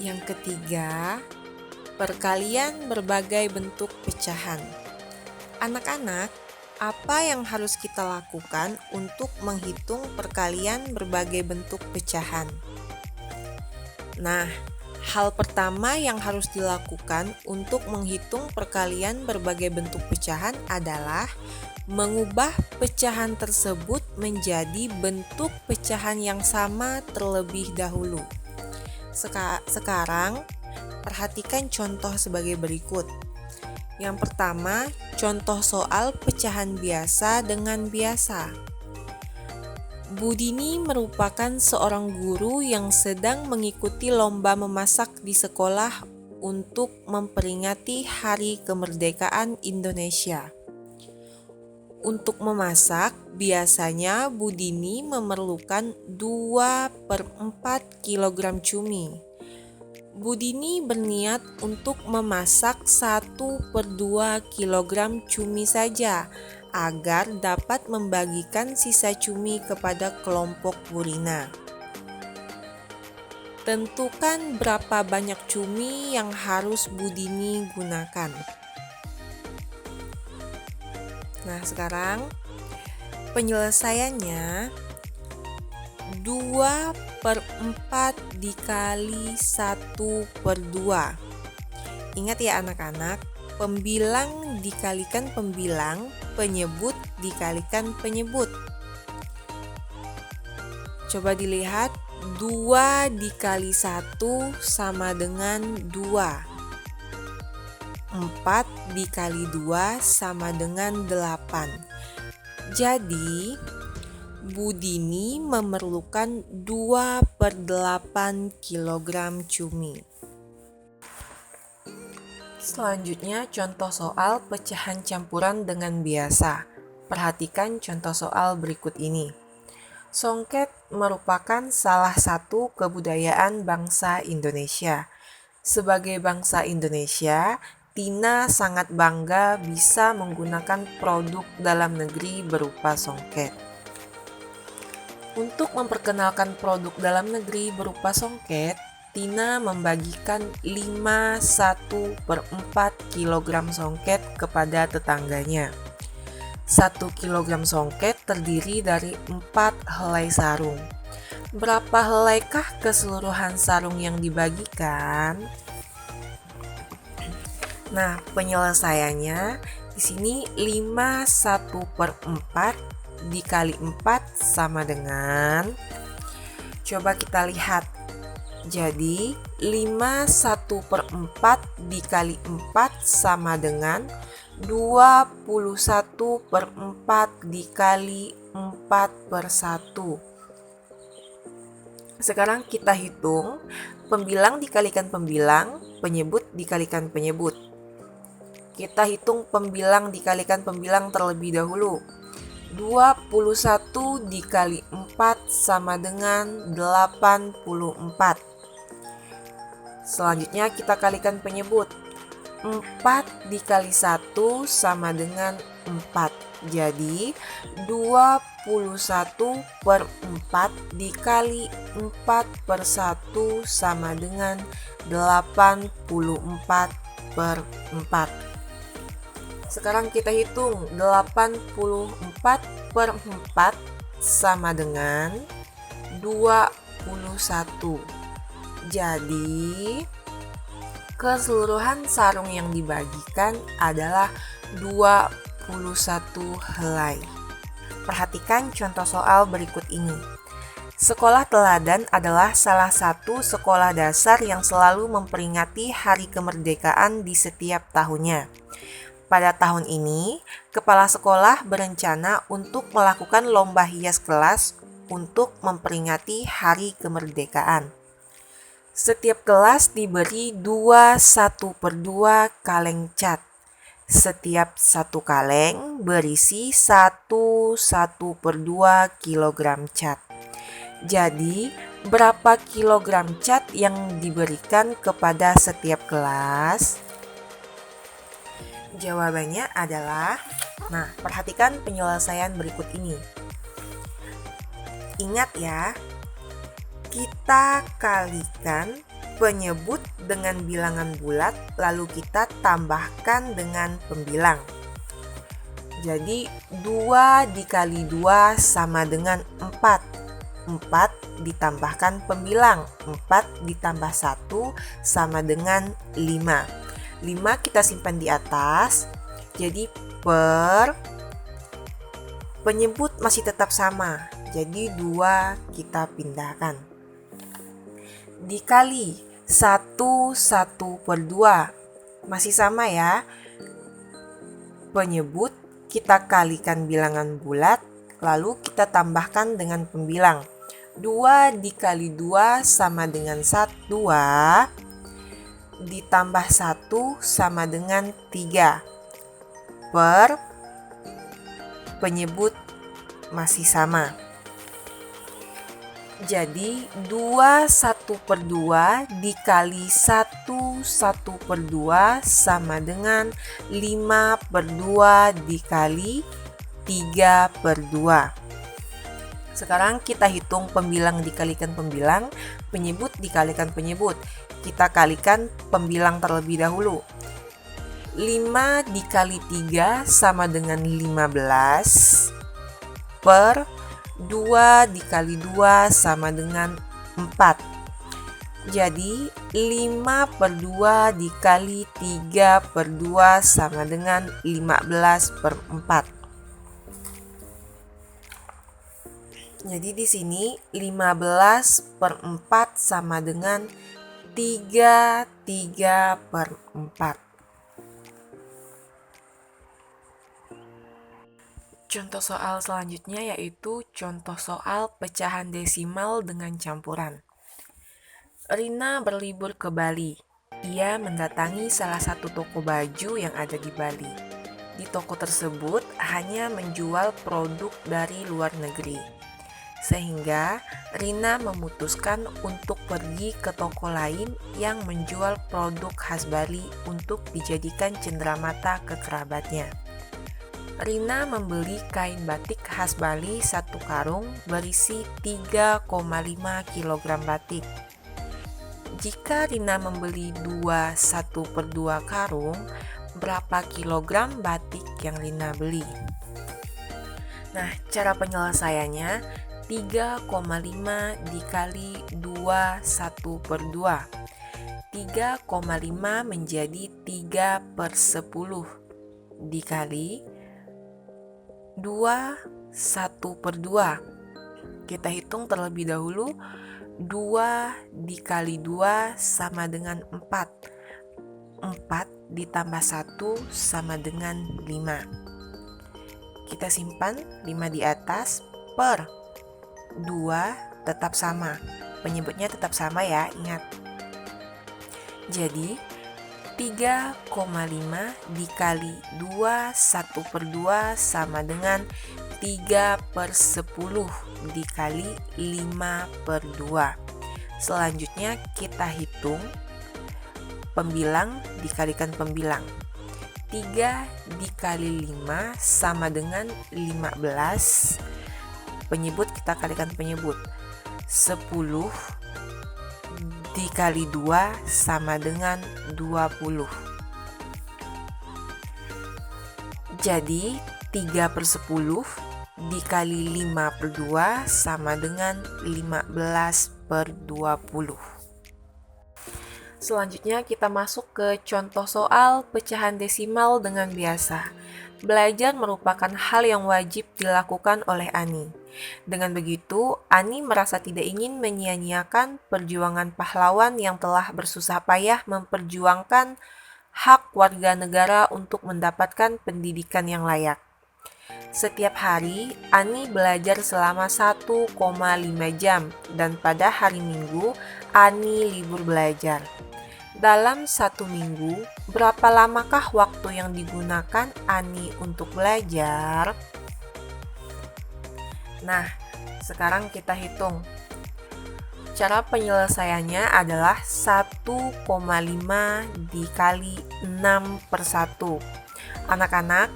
Yang ketiga, perkalian berbagai bentuk pecahan. Anak-anak, apa yang harus kita lakukan untuk menghitung perkalian berbagai bentuk pecahan? Nah, hal pertama yang harus dilakukan untuk menghitung perkalian berbagai bentuk pecahan adalah mengubah pecahan tersebut menjadi bentuk pecahan yang sama terlebih dahulu. Sekarang, perhatikan contoh sebagai berikut. Yang pertama, contoh soal pecahan biasa dengan biasa. Budini merupakan seorang guru yang sedang mengikuti lomba memasak di sekolah untuk memperingati Hari Kemerdekaan Indonesia. Untuk memasak, biasanya Budini memerlukan 2/4 kg cumi. Budini berniat untuk memasak 1/2 kg cumi saja, agar dapat membagikan sisa cumi kepada kelompok Purina. Tentukan berapa banyak cumi yang harus Budini gunakan. Nah, sekarang penyelesaiannya 2/4 dikali 1/2. Ingat ya anak-anak, pembilang dikalikan pembilang, penyebut dikalikan penyebut. Coba dilihat, 2 dikali 1 sama dengan 2. 4 dikali 2 sama dengan 8. Jadi, Budini memerlukan 2/8 kg cumi. Selanjutnya, contoh soal pecahan campuran dengan biasa. Perhatikan contoh soal berikut ini. Songket merupakan salah satu kebudayaan bangsa Indonesia. Sebagai bangsa Indonesia, Tina sangat bangga bisa menggunakan produk dalam negeri berupa songket. Untuk memperkenalkan produk dalam negeri berupa songket, Tina membagikan 1/4 kg songket kepada tetangganya. 1 kg songket terdiri dari 4 helai sarung. Berapa helaikah keseluruhan sarung yang dibagikan? Nah, penyelesaiannya di sini 1/4 dikali 4 sama dengan, coba kita lihat. Jadi 1/4 dikali 4 sama dengan 21/4 dikali 4/1. Sekarang kita hitung, pembilang dikalikan pembilang, penyebut dikalikan penyebut. Kita hitung pembilang dikalikan pembilang terlebih dahulu. 21 dikali 4 sama dengan 84. Selanjutnya kita kalikan penyebut. 4 dikali 1 sama dengan 4. Jadi 21/4 dikali 4/1 sama dengan 84/4. Sekarang kita hitung, 84/4 sama dengan 21. Jadi, keseluruhan sarung yang dibagikan adalah 21 helai. Perhatikan contoh soal berikut ini. Sekolah Teladan adalah salah satu sekolah dasar yang selalu memperingati Hari Kemerdekaan di setiap tahunnya. Pada tahun ini, kepala sekolah berencana untuk melakukan lomba hias kelas untuk memperingati Hari Kemerdekaan. Setiap kelas diberi 2 1/2 kaleng cat. Setiap satu kaleng berisi 1 1/2 kg cat. Jadi, berapa kilogram cat yang diberikan kepada setiap kelas? Jawabannya adalah, perhatikan penyelesaian berikut ini. Ingat ya, kita kalikan penyebut dengan bilangan bulat, lalu kita tambahkan dengan pembilang. Jadi 2 dikali 2 sama dengan 4. 4 ditambahkan pembilang, 4 ditambah 1 sama dengan 5. 5 kita simpan di atas, jadi penyebut masih tetap sama, jadi 2 kita pindahkan. Dikali 1 per 2, masih sama ya. Penyebut kita kalikan bilangan bulat, lalu kita tambahkan dengan pembilang. 2 dikali 2 sama dengan 2, ditambah 1 sama dengan 3. Penyebut masih sama. Jadi 2 per 2 dikali 1 per 2 sama dengan 5 per 2 dikali 3 per 2. Sekarang kita hitung pembilang dikalikan pembilang, penyebut dikalikan penyebut. Kita kalikan pembilang terlebih dahulu. 5 dikali 3 sama dengan 15 per 2 dikali 2 sama dengan 4. Jadi 5 per 2 dikali 3 per 2 sama dengan 15 per 4. Jadi di sini 15 per 4 sama dengan 3 per 4. Contoh soal selanjutnya yaitu contoh soal pecahan desimal dengan campuran. Rina berlibur ke Bali. Ia mendatangi salah satu toko baju yang ada di Bali. Di toko tersebut hanya menjual produk dari luar negeri. Sehingga Rina memutuskan untuk pergi ke toko lain yang menjual produk khas Bali untuk dijadikan cenderamata ke kerabatnya. Rina membeli kain batik khas Bali 1 karung berisi 3,5 kg batik. Jika Rina membeli 1 per 2 karung, berapa kilogram batik yang Rina beli? Nah, cara penyelesaiannya 3,5 dikali 1 per 2. 3,5 menjadi 3 per 10 dikali 1 per 2. Kita hitung terlebih dahulu. 2 dikali 2 sama dengan 4. 4 ditambah 1 sama dengan 5. Kita simpan 5 di atas per 2 tetap sama. Penyebutnya tetap sama ya, ingat. Jadi 3,5 dikali 1 per 2 sama dengan 3 per 10 dikali 5 per 2. Selanjutnya kita hitung pembilang dikalikan pembilang. 3 dikali 5 sama dengan 15. Penyebut kita kalikan penyebut. 10 dikali 2 sama dengan 20. Jadi 3 per 10 dikali 5 per 2 sama dengan 15 per 20. Selanjutnya kita masuk ke contoh soal pecahan desimal dengan biasa. Belajar merupakan hal yang wajib dilakukan oleh Ani. Dengan begitu, Ani merasa tidak ingin menyia-nyiakan perjuangan pahlawan yang telah bersusah payah memperjuangkan hak warga negara untuk mendapatkan pendidikan yang layak. Setiap hari, Ani belajar selama 1,5 jam dan pada hari Minggu, Ani libur belajar. Dalam 1 minggu, berapa lamakah waktu yang digunakan Ani untuk belajar? Nah, sekarang kita hitung. Cara penyelesaiannya adalah 1,5 dikali 6 per 1. Anak-anak,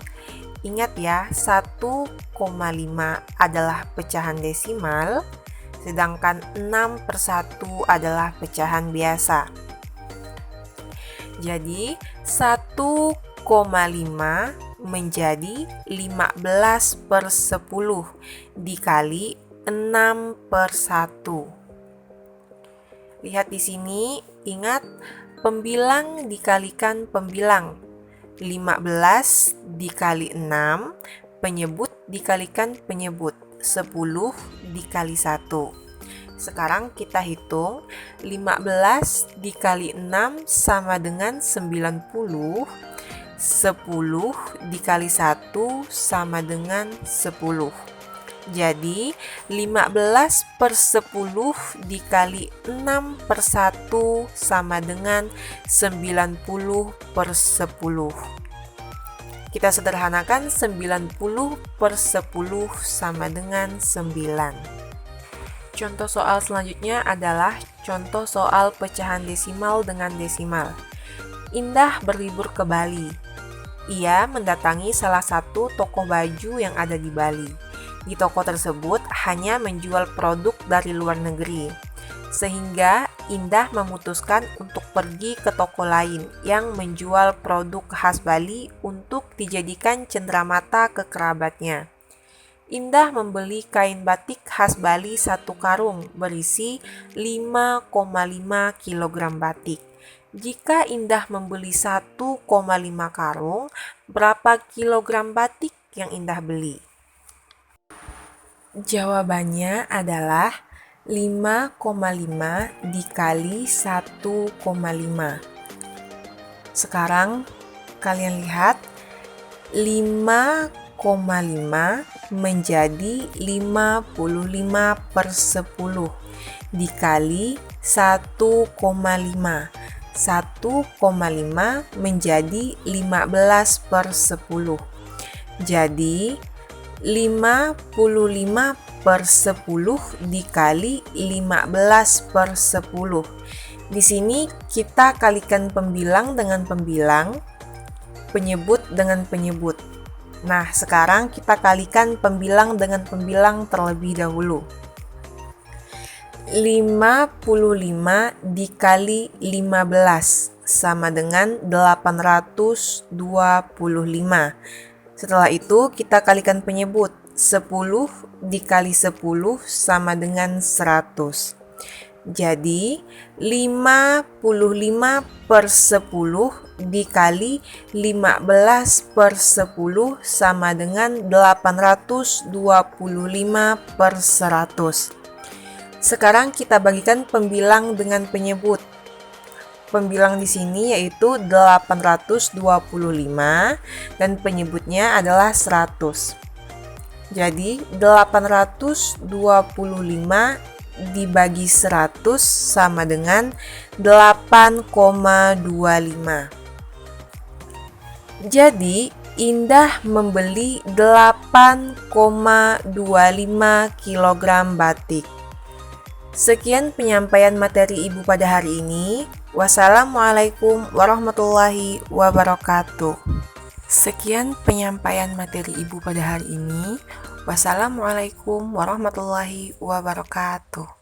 ingat ya, 1,5 adalah pecahan desimal, sedangkan 6/1 adalah pecahan biasa. Jadi 1,5 menjadi 15/10 dikali 6/1. Lihat di sini, ingat pembilang dikalikan pembilang. 15 dikali 6, penyebut dikalikan penyebut. 10 dikali 1. Sekarang kita hitung, 15 dikali 6 sama dengan 90, 10 dikali 1 sama dengan 10. Jadi 15/10 dikali 6/1 sama dengan 90/10. Kita sederhanakan, 90/10 sama dengan 9. Contoh soal selanjutnya adalah contoh soal pecahan desimal dengan desimal. Indah berlibur ke Bali. Ia mendatangi salah satu toko baju yang ada di Bali. Di toko tersebut hanya menjual produk dari luar negeri, sehingga Indah memutuskan untuk pergi ke toko lain yang menjual produk khas Bali untuk dijadikan cenderamata ke kerabatnya. Indah membeli kain batik khas Bali 1 karung berisi 5,5 kg batik. Jika Indah membeli 1,5 karung, berapa kilogram batik yang Indah beli? Jawabannya adalah 5,5 dikali 1,5. Sekarang kalian lihat, 5,5 menjadi 55/10 dikali 1,5. 1,5 menjadi 15/10. Jadi 55/10 dikali 15/10. Di sini kita kalikan pembilang dengan pembilang, penyebut dengan penyebut. Nah, sekarang kita kalikan pembilang dengan pembilang terlebih dahulu. 55 dikali 15 sama dengan 825. Setelah itu kita kalikan penyebut. 10 dikali 10 sama dengan 100. Jadi 55/10 dikali 15/10 sama dengan 825/100. Sekarang kita bagikan pembilang dengan penyebut. Pembilang di sini yaitu 825 dan penyebutnya adalah 100. Jadi 825 dibagi 100 sama dengan 8,25. Jadi Indah membeli 8,25 kg batik. Sekian penyampaian materi Ibu pada hari ini. Wassalamualaikum warahmatullahi wabarakatuh. Sekian penyampaian materi Ibu pada hari ini. Wassalamualaikum warahmatullahi wabarakatuh.